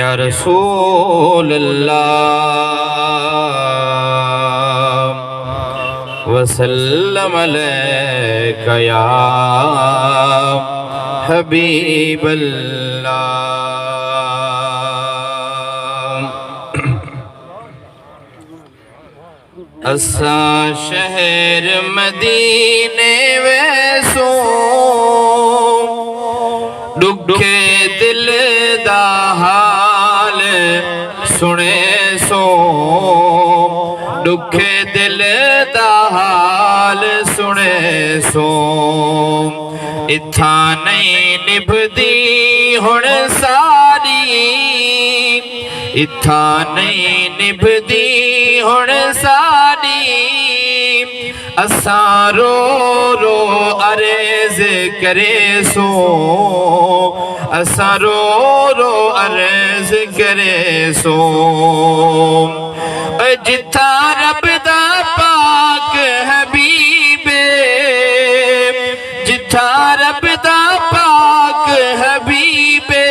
या रसूल अल्लाह वसल्लम अलैका या हबीब अल्लाह। असा शहर मदीने वैसो दुखे दिल दा हाल सुने सो, दुखे दिल दा हाल सुने सो। इत्था नहीं निभदी हुण सारी, इत्था नहीं निभदी हुण सारी। असा रो रो अर्ज़ करे सो, असा रो रो अर्ज़ करे सो। जिथा रब दा पाक हबीबे, जिथा रब दा पाक हबीबे,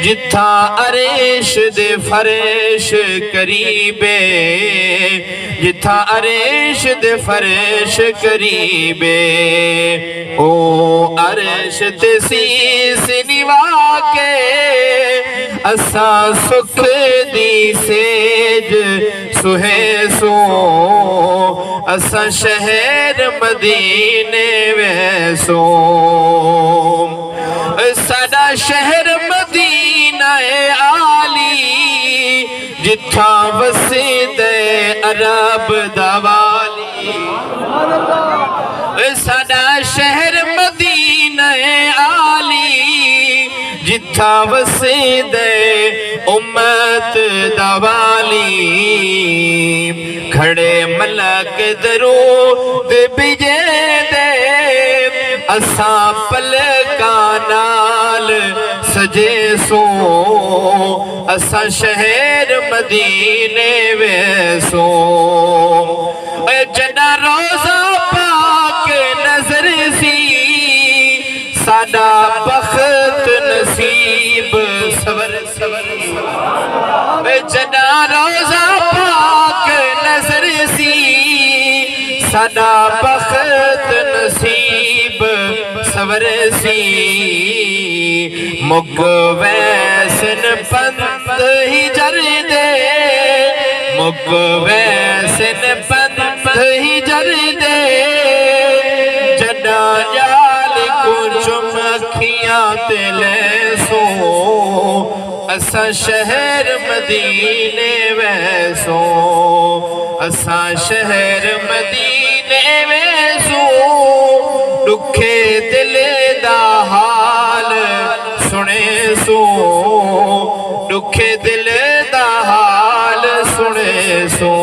जिथा अरेश दे फरेश करीबे, जिथा अरेश दे फरेश करीबे। ओ अरेश ते सीस निवा के असा सुख दी सेज सुहे सो। असा शहर मदीने वैसो, साडा शहर मदीना आली, जिथा वसीदे अरब दवाली। साडा शहर मदीना आली, जिथा वसीदे उम्मत दवाली। खड़े मलक दरूद बिजे दे, असा पलका नाल सजे सो। असा शहर मदीने वैसो, जना रोजा पाक नजर सी, साडा बख्त नसीब सबर सबर। जना रोजा पाक नजर सी, साडा बख्त नसीब सबर सी। मुक वैसन पंत ही जर दे, मुक वैसन पंत ही जर दे। जड़ा जाल को चुम अखियां ते ले सो, असा शहर मदीने वैसो। असा शहर मदीने वैसो, दुखे दिल दा हाल सुने सो, दुखे दिल दा हाल सुने सो।